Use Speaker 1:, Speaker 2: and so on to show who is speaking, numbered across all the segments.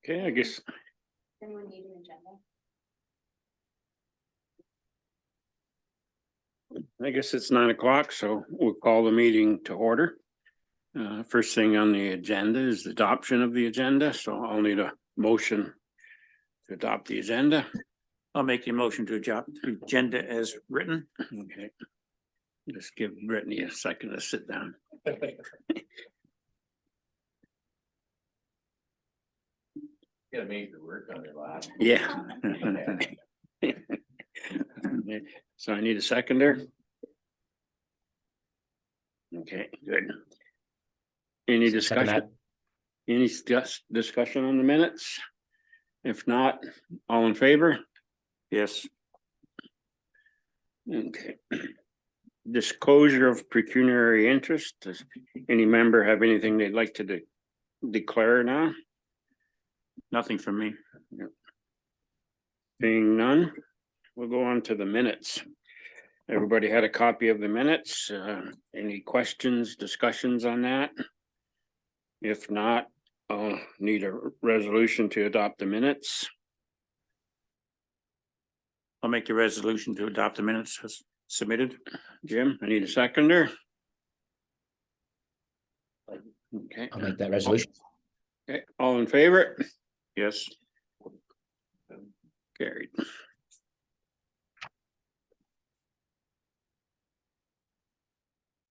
Speaker 1: Okay, I guess.
Speaker 2: Anyone need an agenda?
Speaker 1: I guess it's 9 o'clock, so we'll call the meeting to order. First thing on the agenda is the adoption of the agenda, so I'll need a motion to adopt the agenda.
Speaker 3: I'll make the motion to adopt the agenda as written.
Speaker 1: Okay. Just give Brittany a second to sit down.
Speaker 4: Gotta make the work on your last.
Speaker 1: Yeah. So I need a seconder. Okay, good. Any discussion? Any discussion on the minutes? If not, all in favor?
Speaker 3: Yes.
Speaker 1: Okay. Disclosure of pecuniary interest. Does any member have anything they'd like to declare now?
Speaker 3: Nothing from me.
Speaker 1: Being none, we'll go on to the minutes. Everybody had a copy of the minutes. Any questions, discussions on that? If not, I'll need a resolution to adopt the minutes.
Speaker 3: I'll make the resolution to adopt the minutes as submitted.
Speaker 1: Jim, I need a seconder. Okay.
Speaker 4: I'll make that resolution.
Speaker 1: Okay, all in favor?
Speaker 3: Yes.
Speaker 1: Carried.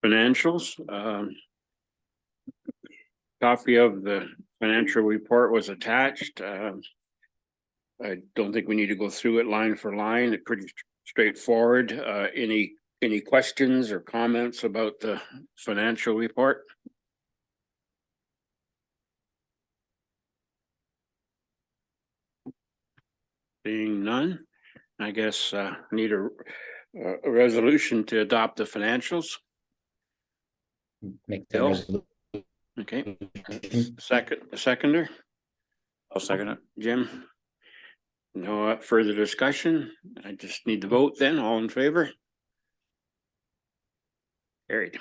Speaker 1: Financials, copy of the financial report was attached. I don't think we need to go through it line for line. It's pretty straightforward. Any questions or comments about the financial report? Being none, I guess need a resolution to adopt the financials.
Speaker 4: Make the
Speaker 1: Bill?
Speaker 4: resolution.
Speaker 1: Okay, seconder,
Speaker 3: I'll second it.
Speaker 1: Jim. No further discussion. I just need to vote then. All in favor? Carried.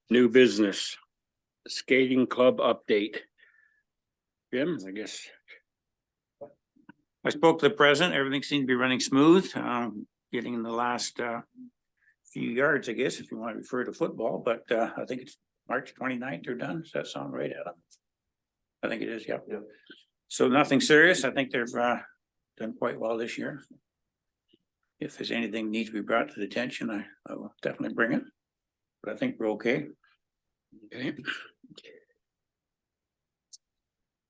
Speaker 1: New business. Skating club update. Jim, I guess.
Speaker 3: I spoke to the president. Everything seemed to be running smooth. Getting in the last few yards, I guess, if you want to refer to football, but I think it's March 29th they're done. Does that sound right, Adam? I think it is, yeah. So nothing serious. I think they've done quite well this year. If there's anything needs to be brought to the attention, I will definitely bring it. But I think we're okay.
Speaker 1: Okay.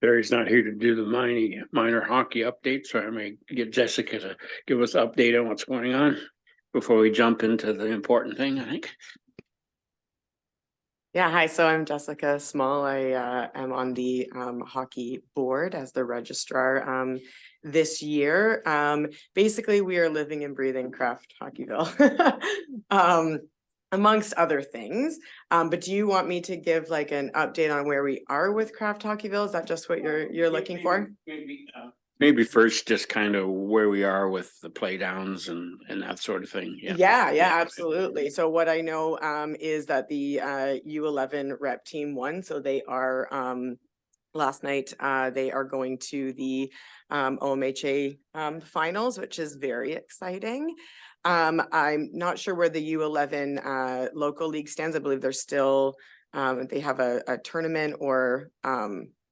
Speaker 1: Barry's not here to do the minor hockey update, so I may get Jessica to give us an update on what's going on before we jump into the important thing, I think.
Speaker 5: Yeah, hi, so I'm Jessica Small. I am on the hockey board as the registrar this year. Basically, we are living and breathing Craft Hockeyville, amongst other things. But do you want me to give like an update on where we are with Craft Hockeyville? Is that just what you're looking for?
Speaker 1: Maybe first just kind of where we are with the play downs and that sort of thing.
Speaker 5: Yeah, absolutely. So what I know is that the U11 rep team won. So they are last night they are going to the OMHA finals, which is very exciting. I'm not sure where the U11 local league stands. I believe they're still they have a tournament or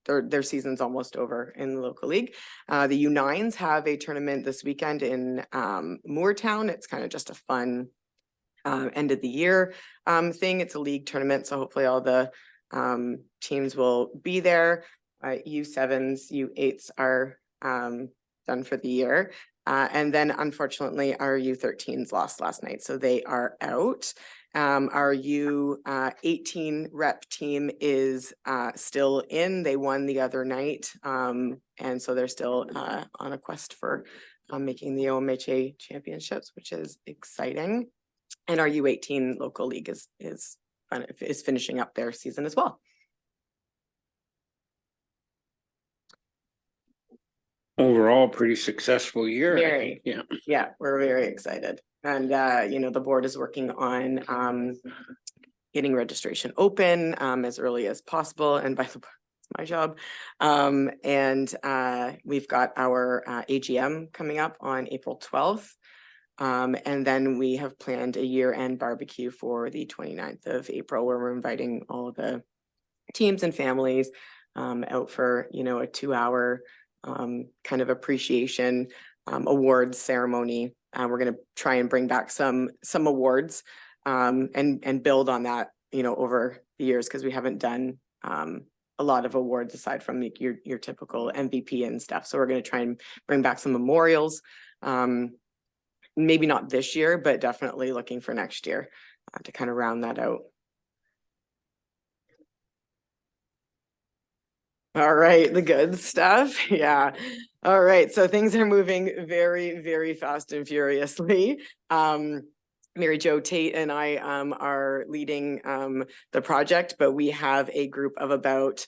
Speaker 5: their season's almost over in the local league. The U9s have a tournament this weekend in Moortown. It's kind of just a fun end of the year thing. It's a league tournament, so hopefully all the teams will be there. U7s, U8s are done for the year. And then unfortunately our U13s lost last night, so they are out. Our U18 rep team is still in. They won the other night. And so they're still on a quest for making the OMHA championships, which is exciting. And our U18 local league is finishing up their season as well.
Speaker 1: Overall, pretty successful year.
Speaker 5: Very.
Speaker 1: Yeah,
Speaker 5: We're very excited. And the board is working on getting registration open as early as possible. And by the way, my job. And we've got our AGM coming up on April 12th. And then we have planned a year-end barbecue for the 29th of April, where we're inviting all of the teams and families out for, you know, a 2-hour kind of appreciation awards ceremony. We're going to try and bring back some awards and build on that, you know, over the years, because we haven't done a lot of awards aside from your typical MVP and stuff. So we're going to try and bring back some memorials. Maybe not this year, but definitely looking for next year to kind of round that out. All right, the good stuff. Yeah. All right. So things are moving very, very fast and furiously. Mary Jo Tate and I are leading the project, but we have a group of about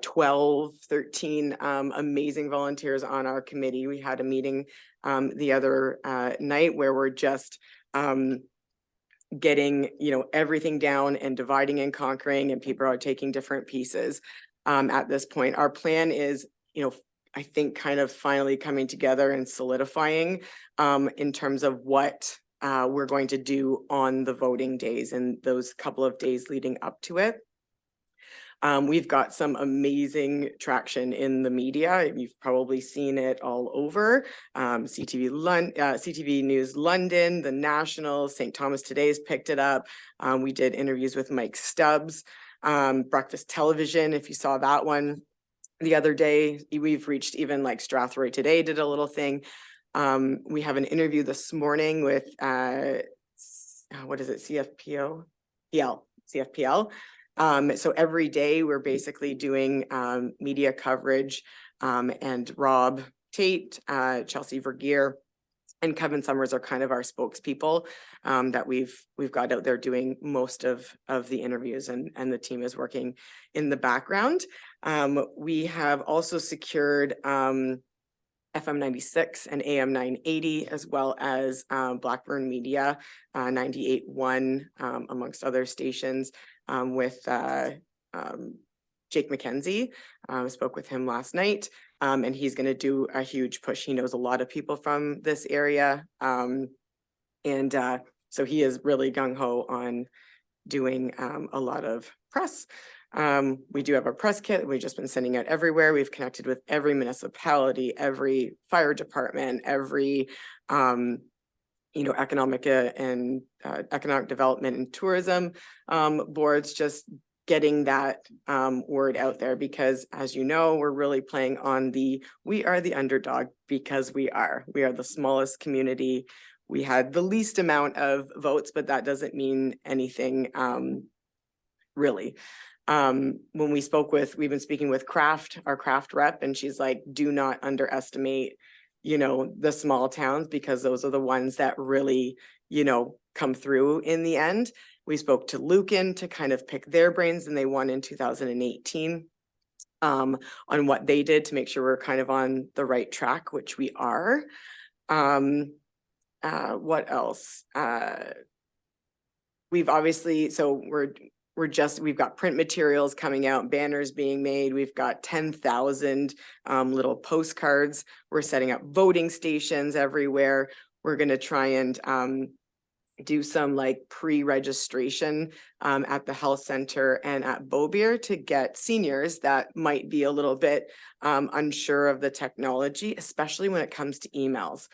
Speaker 5: 12, 13 amazing volunteers on our committee. We had a meeting the other night where we're just getting, you know, everything down and dividing and conquering, and people are taking different pieces. At this point, our plan is, you know, I think kind of finally coming together and solidifying in terms of what we're going to do on the voting days and those couple of days leading up to it. We've got some amazing traction in the media. You've probably seen it all over. CTV News London, The National, St. Thomas Today's picked it up. We did interviews with Mike Stubbs, Breakfast Television, if you saw that one the other day. We've reached even like Strathroy Today did a little thing. We have an interview this morning with what is it, CFPL. So every day we're basically doing media coverage, and Rob Tate, Chelsea Vergeer, and Kevin Summers are kind of our spokespeople that we've got out there doing most of the interviews, and the team is working in the background. We have also secured FM 96 and AM 980, as well as Blackburn Media 98.1, amongst other stations, with Jake McKenzie. I spoke with him last night, and he's going to do a huge push. He knows a lot of people from this area. So he is really gung-ho on doing a lot of press. We do have a press kit we've just been sending out everywhere. We've connected with every municipality, every fire department, every you know, economic and economic development and tourism boards, just getting that word out there, because as you know, we're really playing on we are the underdog, because we are the smallest community. We had the least amount of votes, but that doesn't mean anything really. When we've been speaking with our craft rep, and she's like, do not underestimate, you know, the small towns, because those are the ones that really, you know, come through in the end. We spoke to Lucan to kind of pick their brains, and they won in 2018 on what they did to make sure we're kind of on the right track, which we are. What else? We've obviously, so we've got print materials coming out, banners being made. We've got 10,000 little postcards. We're setting up voting stations everywhere. We're going to try and do some like pre-registration at the health center and at Beaubeer to get seniors that might be a little bit unsure of the technology, especially when it comes to emails.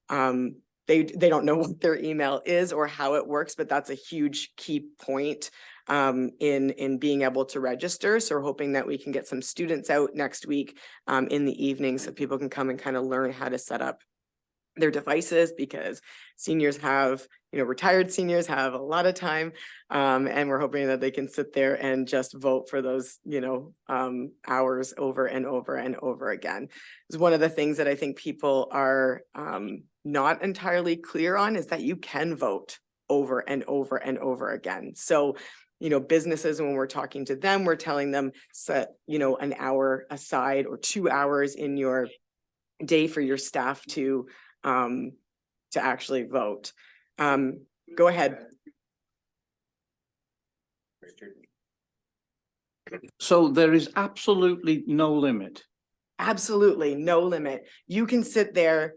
Speaker 5: They don't know what their email is or how it works, but that's a huge key point in being able to register. So we're hoping that we can get some students out next week in the evening, so people can come and kind of learn how to set up their devices, because seniors have, you know, retired seniors have a lot of time, and we're hoping that they can sit there and just vote for those, you know, hours over and over and over again. It's one of the things that I think people are not entirely clear on, is that you can vote over and over and over again. So, you know, businesses, when we're talking to them, we're telling them, set, you know, an hour aside or 2 hours in your day for your staff to actually vote. Go ahead.
Speaker 6: So there is absolutely no limit.
Speaker 5: Absolutely no limit. You can sit there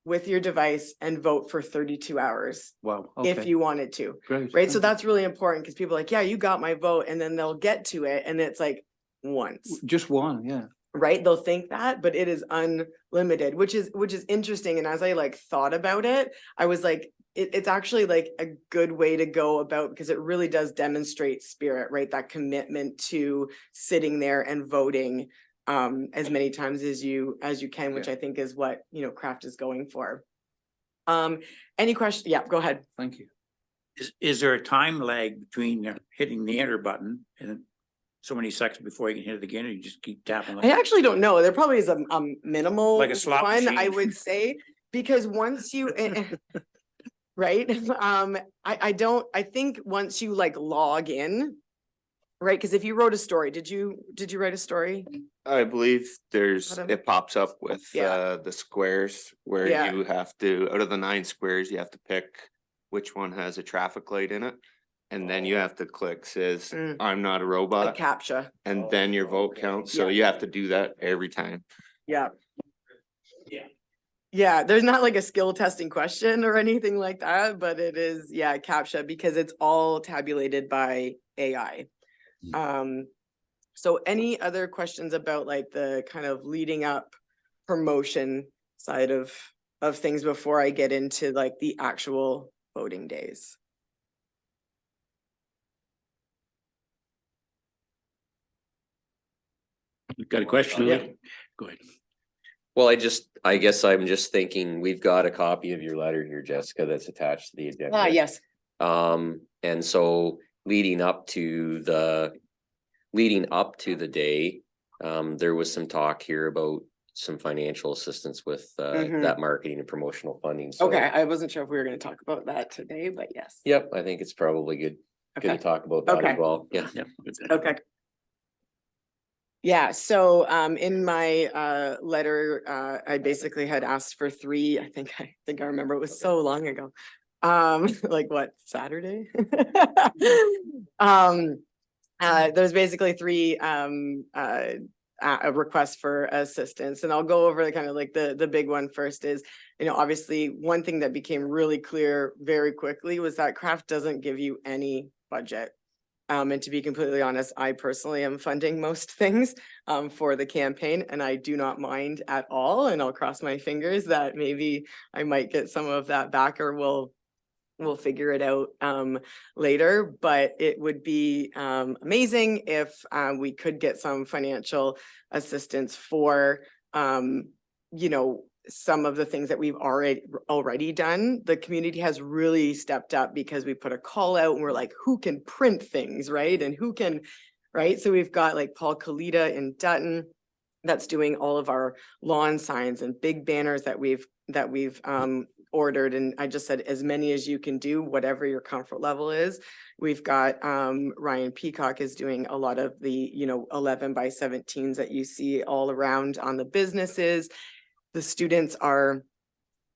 Speaker 5: with your device and vote for 32 hours
Speaker 6: Wow,
Speaker 5: if
Speaker 6: okay,
Speaker 5: you wanted to,
Speaker 6: great.
Speaker 5: right? So that's really important because people are like, yeah, you got my vote. And then they'll get to it and it's like once,
Speaker 6: Just one, yeah.
Speaker 5: right? They'll think that, but it is unlimited, which is interesting. And as I like thought about it, I was like, it's actually like a good way to go about, because it really does demonstrate spirit, right? That commitment to sitting there and voting as many times as you can, which I think is what, you know, Craft is going for. Any question? Yeah, go ahead.
Speaker 6: Thank you.
Speaker 3: Is there a time lag between hitting the enter button and so many seconds before you can hit it again, or you just keep tapping?
Speaker 5: I actually don't know. There probably is a minimal
Speaker 3: Like a slot
Speaker 5: one, I
Speaker 3: machine.
Speaker 5: would say, because once you right? I think once you like log in, right? Because if you wrote a story, did you write a story?
Speaker 7: I believe
Speaker 5: Adam?
Speaker 7: it pops up with
Speaker 5: Yeah.
Speaker 7: the squares where
Speaker 5: Yeah.
Speaker 7: you have to, out of the 9 squares, you have to pick which one has a traffic light in it. And then you have to click says,
Speaker 5: Mm.
Speaker 7: I'm not a
Speaker 5: A
Speaker 7: robot,
Speaker 5: CAPTCHA.
Speaker 7: and then your vote counts. So
Speaker 5: Yeah.
Speaker 7: you have to do that every time.
Speaker 5: Yeah.
Speaker 3: Yeah.
Speaker 5: Yeah, there's not like a skill testing question or anything like that, but it is, yeah, CAPTCHA, because it's all tabulated by AI. So any other questions about like the kind of leading up promotion side of things before I get into like the actual voting days?
Speaker 1: You've got a question?
Speaker 5: Yeah.
Speaker 1: Lee? Go ahead.
Speaker 4: Well, I guess I'm just thinking, we've got a copy of your letter here, Jessica, that's attached to the agenda.
Speaker 5: Ah, yes.
Speaker 4: And so leading up to the day, there was some talk here about some financial assistance with
Speaker 5: Mhm.
Speaker 4: that marketing and promotional funding. So,
Speaker 5: Okay, I wasn't sure if we were gonna talk about that today, but yes.
Speaker 4: yep, I think it's probably good to
Speaker 5: Okay,
Speaker 4: talk about that
Speaker 5: Okay.
Speaker 4: as well. Yeah.
Speaker 1: Yeah.
Speaker 5: okay. Yeah, so in my letter, I basically had asked for 3, I think I remember, it was so long ago. Like what, Saturday? There's basically 3 a request for assistance, and I'll go over the kind of like the big one first. Is, you know, obviously one thing that became really clear very quickly was that Craft doesn't give you any budget. And to be completely honest, I personally am funding most things for the campaign, and I do not mind at all. And I'll cross my fingers that maybe I might get some of that back, or we'll figure it out later. But it would be amazing if we could get some financial assistance for you know, some of the things that we've already done. The community has really stepped up because we put a call out and we're like, who can print things, right? And who can, right? So we've got like Paul Kalita in Dutton that's doing all of our lawn signs and big banners that we've ordered. And I just said, as many as you can do, whatever your comfort level is. We've got Ryan Peacock is doing a lot of the, you know, 11 by 17s that you see all around on the businesses. The students are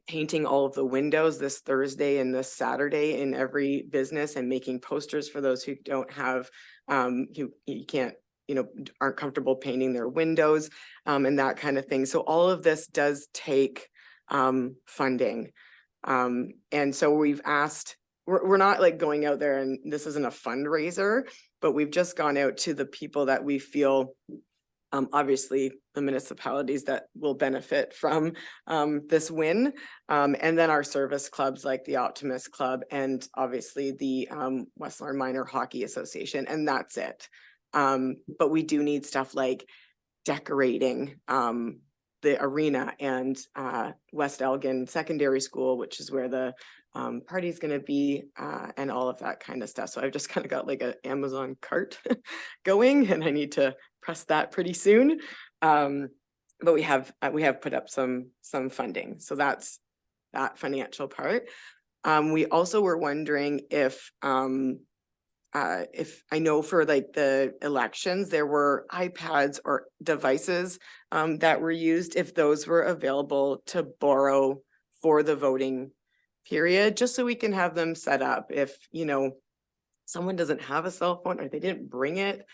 Speaker 5: painting all of the windows this Thursday and this Saturday in every business, and making posters for those who don't have, who you can't, you know, aren't comfortable painting their windows, and that kind of thing. So all of this does take funding. And so we've asked, we're not like going out there, and this isn't a fundraiser, but we've just gone out to the people that we feel, obviously the municipalities that will benefit from this win. And then our service clubs like the Optimist Club, and obviously the Westlawn Minor Hockey Association, and that's it. But we do need stuff like decorating the arena and West Elgin Secondary School, which is where the party's gonna be, and all of that kind of stuff. So I've just kind of got like an Amazon cart going, and I need to press that pretty soon. But we have put up some funding. So that's that financial part. We also were wondering if I know for like the elections, there were iPads or devices that were used, if those were available to borrow for the voting period, just so we can have them set up. If, you know, someone doesn't have a cell phone or they didn't bring it,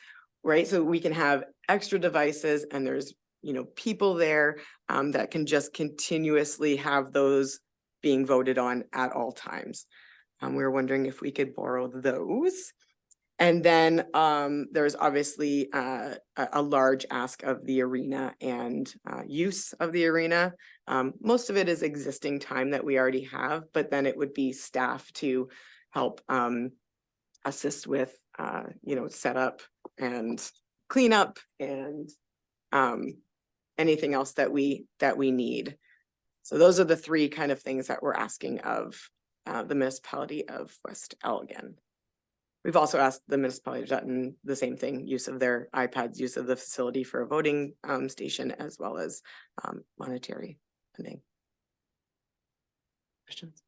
Speaker 5: right? So we can have extra devices and there's, you know, people there that can just continuously have those being voted on at all times. We were wondering if we could borrow those. And then there's obviously a large ask of the arena and use of the arena. Most of it is existing time that we already have, but then it would be staff to help assist with, you know, setup and cleanup and anything else that we need. So those are the three kind of things that we're asking of the municipality of West Elgin. We've also asked the municipality of Dutton the same thing, use of their iPads, use of the facility for a voting station, as well as monetary funding. Questions?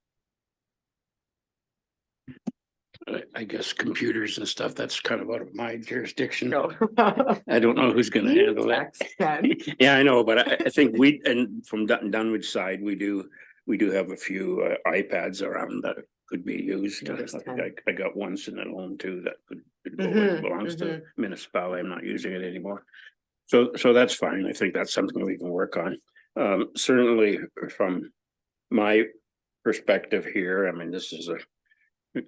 Speaker 1: I guess computers and stuff, that's kind of out of my jurisdiction.
Speaker 5: No.
Speaker 1: I don't know who's gonna handle that. Yeah, I know, but I think and from Dunwich side, we do have a few iPads around that could be used.
Speaker 5: Yeah, there's
Speaker 1: I think
Speaker 5: 10.
Speaker 1: I got one sitting at home too that could go,
Speaker 5: Mhm,
Speaker 1: it belongs to municipality. I'm not using it anymore. So that's fine. I think that's something we can work on. Certainly from my perspective here, I mean, this is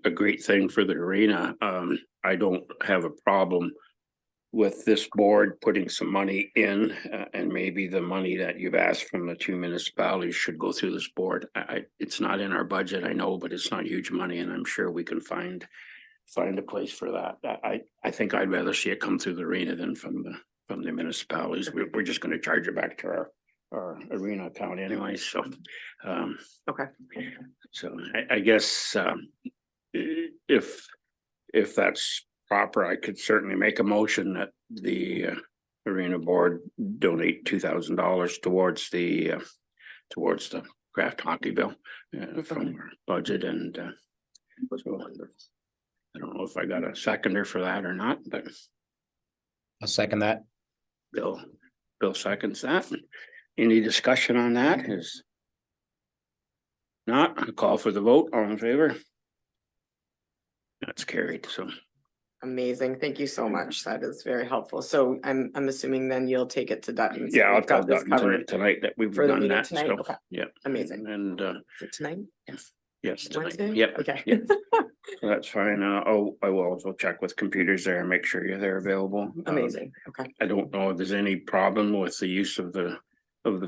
Speaker 1: a great thing for the arena. I don't have a problem with this board putting some money in, and maybe the money that you've asked from the two municipalities should go through this board. It's not in our budget, I know, but it's not huge money, and I'm sure we can find a place for that. I think I'd rather see it come through the arena than from the municipalities. We're just gonna charge it back to our arena account anyway, so.
Speaker 5: Okay.
Speaker 1: So I guess, if that's proper, I could certainly make a motion that the arena board donate $2,000 towards the craft hockey bill from our budget, and so I don't know if I got a seconder for that or not, but
Speaker 8: I'll second that.
Speaker 1: Bill seconds that. Any discussion on that? Is not, I'll call for the vote. All in favor? That's carried, so.
Speaker 5: Amazing. Thank you so much. That is very helpful. So I'm assuming then you'll take it to Dutton. So
Speaker 1: Yeah, I'll
Speaker 5: we've got
Speaker 1: tell
Speaker 5: this
Speaker 1: Dutton
Speaker 5: covered
Speaker 1: tonight that we've
Speaker 5: for the
Speaker 1: done
Speaker 5: meeting
Speaker 1: that,
Speaker 5: tonight.
Speaker 1: so,
Speaker 5: Okay,
Speaker 1: yeah.
Speaker 5: amazing.
Speaker 1: And,
Speaker 5: Is it tonight? Yes.
Speaker 1: yes, tonight.
Speaker 5: Wednesday?
Speaker 1: Yep.
Speaker 5: Okay.
Speaker 1: Yep. So that's fine. I will also check with computers there and make sure they're available.
Speaker 5: Amazing. Okay.
Speaker 1: I don't know if there's any problem with the use of the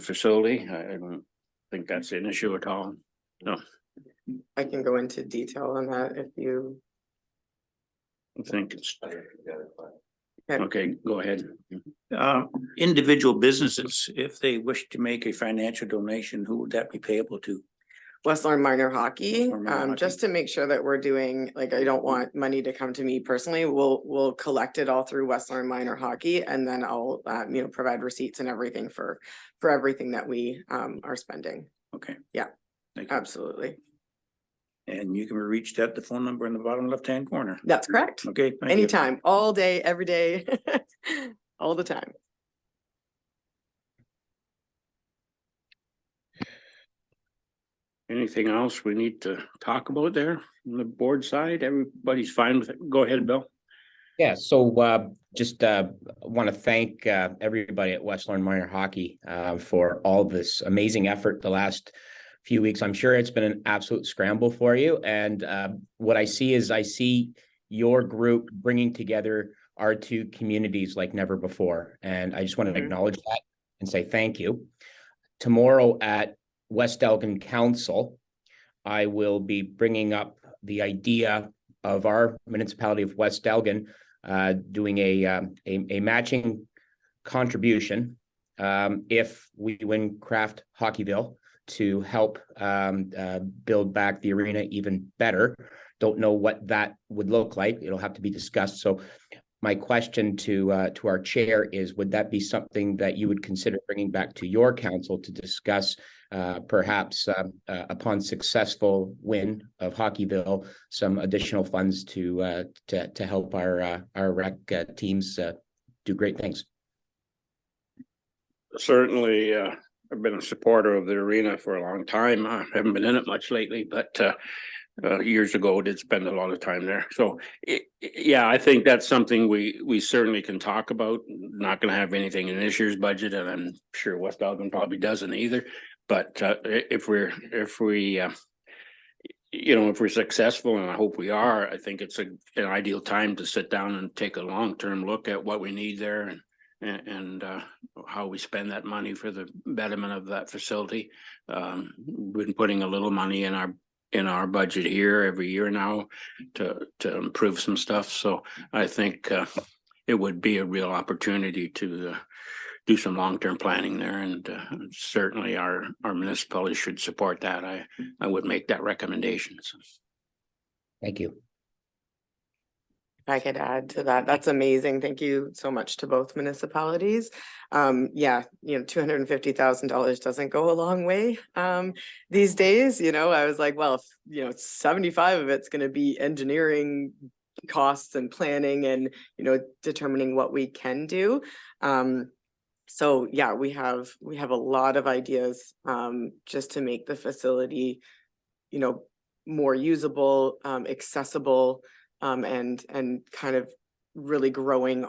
Speaker 1: facility. I don't think that's an issue at all. No,
Speaker 5: I can go into detail on that if you.
Speaker 1: I think it's. Okay, go ahead.
Speaker 3: Individual businesses, if they wish to make a financial donation, who would that be payable to?
Speaker 5: West Lorne Minor Hockey,
Speaker 3: Lorne Minor Hockey.
Speaker 5: just to make sure that we're doing, like, I don't want money to come to me personally. We'll collect it all through West Lorne Minor Hockey, and then I'll, you know, provide receipts and everything for everything that we are spending.
Speaker 3: Okay.
Speaker 5: Yeah.
Speaker 3: Thank you.
Speaker 5: Absolutely.
Speaker 3: And you can be reached at the phone number in the bottom left-hand corner.
Speaker 5: That's correct.
Speaker 3: Okay. thank you.
Speaker 5: Anytime, all day, every day, all the time.
Speaker 1: Anything else we need to talk about there on the board side? Everybody's fine with it. Go ahead, Bill.
Speaker 8: Yeah, so just want to thank everybody at West Lorne Minor Hockey for all this amazing effort the last few weeks. I'm sure it's been an absolute scramble for you. And what I see your group bringing together our two communities like never before. And I just want to acknowledge that and say thank you. Tomorrow at West Elgin Council, I will be bringing up the idea of our municipality of West Elgin doing a matching contribution if we win Craft Hockeyville to help build back the arena even better. Don't know what that would look like. It'll have to be discussed. So my question to our chair is, would that be something that you would consider bringing back to your council to discuss, perhaps upon successful win of Hockeyville, some additional funds to help our rec teams do great things?
Speaker 1: Certainly, I've been a supporter of the arena for a long time. I haven't been in it much lately, but years ago, did spend a lot of time there. So, yeah, I think that's something we certainly can talk about. Not gonna have anything in this year's budget, and I'm sure West Elgin probably doesn't either. But if we if we're successful, and I hope we are, I think it's an ideal time to sit down and take a long-term look at what we need there and how we spend that money for the betterment of that facility. Been putting a little money in our budget here every year now to improve some stuff. So I think it would be a real opportunity to do some long-term planning there, and certainly our municipality should support that. I would make that recommendation. So.
Speaker 8: Thank you.
Speaker 5: If I could add to that, that's amazing. Thank you so much to both municipalities. Yeah, $250,000 doesn't go a long way these days. I was like, well, if 75 of it's going to be engineering costs and planning and determining what we can do. So yeah, we have a lot of ideas just to make the facility, more usable, accessible, and kind of really growing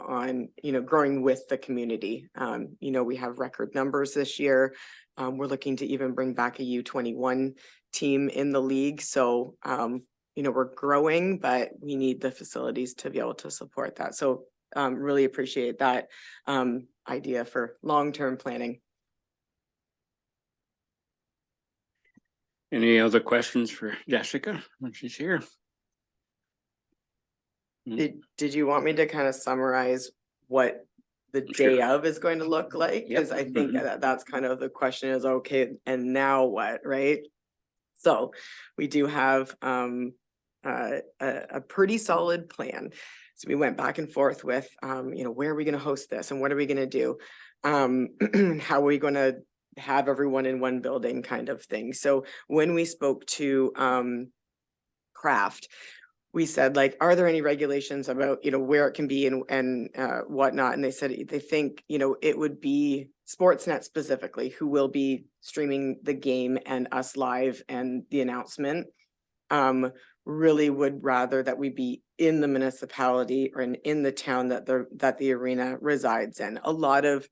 Speaker 5: with the community. We have record numbers this year. We're looking to even bring back a U21 team in the league. So we're growing, but we need the facilities to be able to support that. So really appreciate that idea for long-term planning.
Speaker 1: Any other questions for Jessica when she's here?
Speaker 5: Did you want me to kind of summarize what the day of is going to look like? Because I think that's kind of the question is, okay, and now what, right? So we do have a pretty solid plan. So we went back and forth with, where are we going to host this and what are we going to do? How are we going to have everyone in one building kind of thing? So when we spoke to Craft, we said, like, are there any regulations about, where it can be and whatnot? And they said they think, it would be Sportsnet specifically who will be streaming the game and us live and the announcement. Really would rather that we be in the municipality or in the town that the arena resides in. A lot of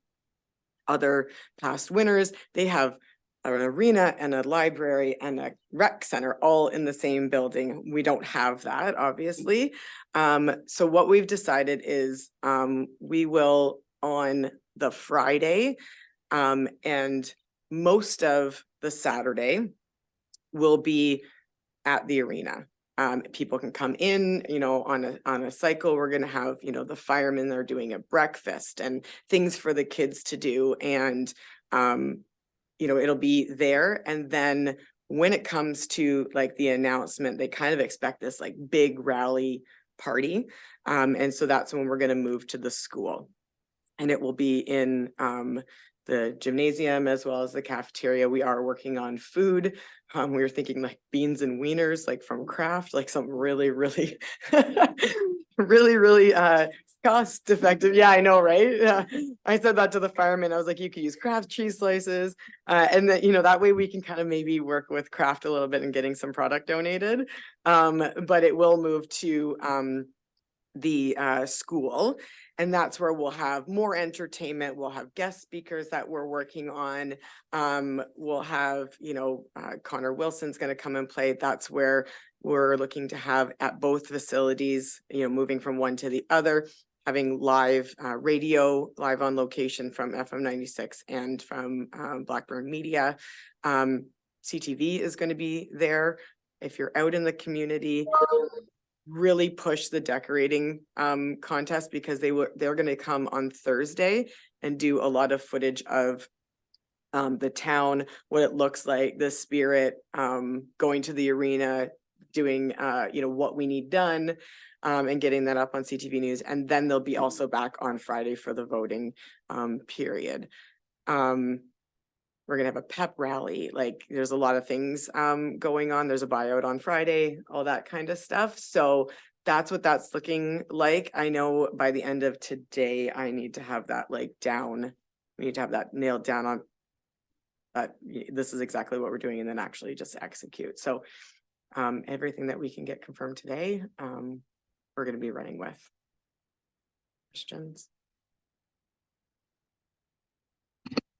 Speaker 5: other past winners, they have an arena and a library and a rec center all in the same building. We don't have that, obviously. So what we've decided is we will on the Friday and most of the Saturday will be at the arena. People can come in, on a cycle. We're going to have, the firemen are doing a breakfast and things for the kids to do. And, it'll be there. And then when it comes to like the announcement, they kind of expect this like big rally party. And so that's when we're going to move to the school. And it will be in the gymnasium as well as the cafeteria. We are working on food. We were thinking like beans and wieners, like from Kraft, like something really, really, really cost effective. Yeah, I know, right? Yeah. I said that to the fireman. I was like, you could use Kraft cheese slices. And that, that way we can kind of maybe work with Kraft a little bit and getting some product donated. But it will move to the school. And that's where we'll have more entertainment. We'll have guest speakers that we're working on. We'll have, Connor Wilson's going to come and play. That's where we're looking to have at both facilities, moving from one to the other, having live radio, live on location from FM 96 and from Blackburn Media. CTV is going to be there. If you're out in the community, really push the decorating contest because they're going to come on Thursday and do a lot of footage of the town, what it looks like, the spirit, going to the arena, doing what we need done, and getting that up on CTV News. And then they'll be also back on Friday for the voting period. We're gonna have a pep rally. Like there's a lot of things going on. There's a buyout on Friday, all that kind of stuff. So that's what that's looking like. I know by the end of today, I need to have that like down. We need to have that nailed down on that. This is exactly what we're doing and then actually just execute. So everything that we can get confirmed today, we're gonna be running with. Questions?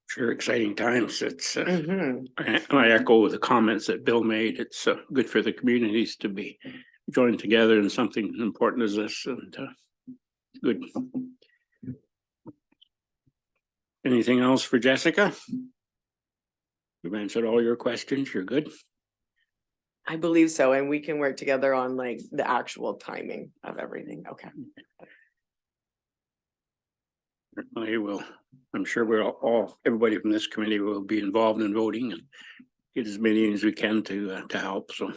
Speaker 1: Sure, exciting times. It's,
Speaker 5: Mhm.
Speaker 1: I echo the comments that Bill made. It's good for the communities to be joined together in something important as this, and good. Anything else for Jessica? You've answered all your questions. You're good.
Speaker 5: I believe so, and we can work together on like the actual timing of everything. Okay.
Speaker 1: I will. I'm sure we're all, everybody from this committee will be involved in voting and get as many as we can to help. So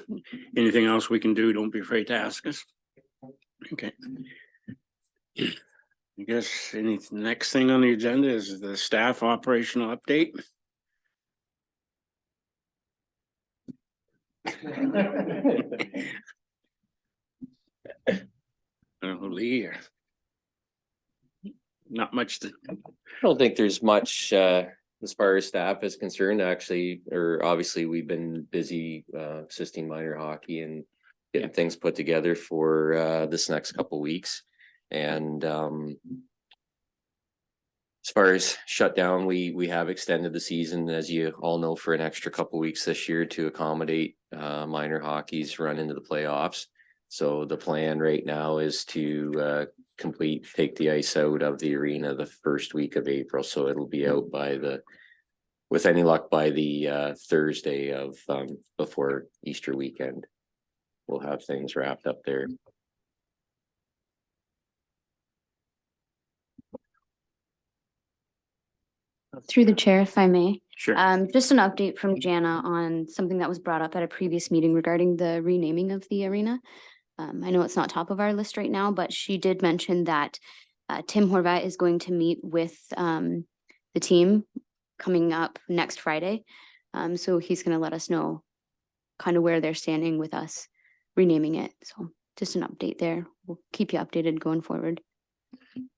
Speaker 1: anything else we can do, don't be afraid to ask us. Okay. I guess any next thing on the agenda is the staff operational update. Lee, or not much to,
Speaker 4: I don't think there's much as far as staff is concerned, actually, or obviously we've been busy assisting minor hockey and getting things put together for this next couple weeks. And as far as shutdown, we have extended the season, as you all know, for an extra couple weeks this year to accommodate minor hockey's run into the playoffs. So the plan right now is to take the ice out of the arena the first week of April. So it'll be out by with any luck, by the Thursday of before Easter weekend. We'll have things wrapped up there.
Speaker 2: Through the chair, if I may.
Speaker 1: sure.
Speaker 2: Just an update from Jana on something that was brought up at a previous meeting regarding the renaming of the arena. I know it's not top of our list right now, but she did mention that Tim Horvat is going to meet with the team coming up next Friday. So he's going to let us know kind of where they're standing with us renaming it. So just an update there. We'll keep you updated going forward.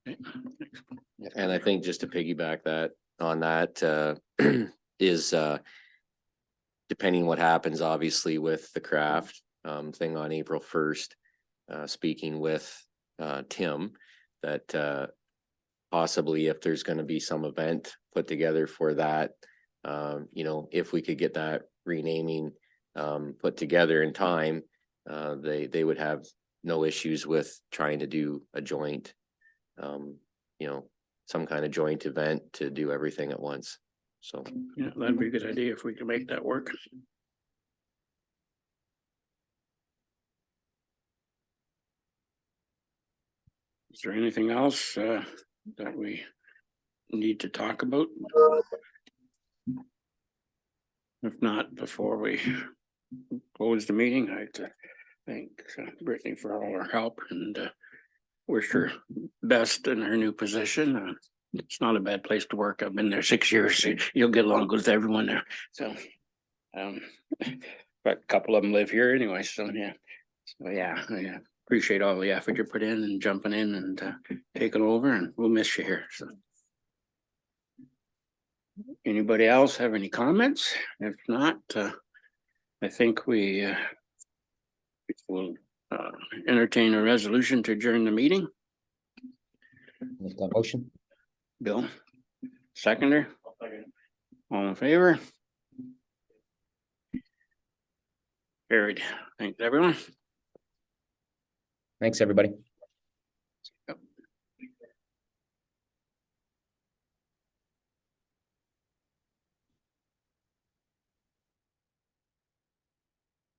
Speaker 4: And I think just to piggyback on that is depending what happens, obviously, with the craft thing on April 1st, speaking with Tim, that possibly if there's going to be some event put together for that, if we could get that renaming put together in time, they would have no issues with trying to do a joint, some kind of joint event to do everything at once. So
Speaker 1: Yeah, that'd be a good idea if we can make that work. Is there anything else that we need to talk about? If not, before we close the meeting, I'd thank Brittany for all her help and wish her best in her new position. It's not a bad place to work. I've been there 6 years. You'll get along with everyone there. So, but a couple of them live here anyway. So yeah. So yeah, I appreciate all the effort you put in and jumping in and taking over, and we'll miss you here. So. Anybody else have any comments? If not, I think we will entertain a resolution to adjourn the meeting.
Speaker 8: Make that motion.
Speaker 1: Bill, seconder, all in favor? Carried. Thanks, everyone.
Speaker 8: Thanks, everybody.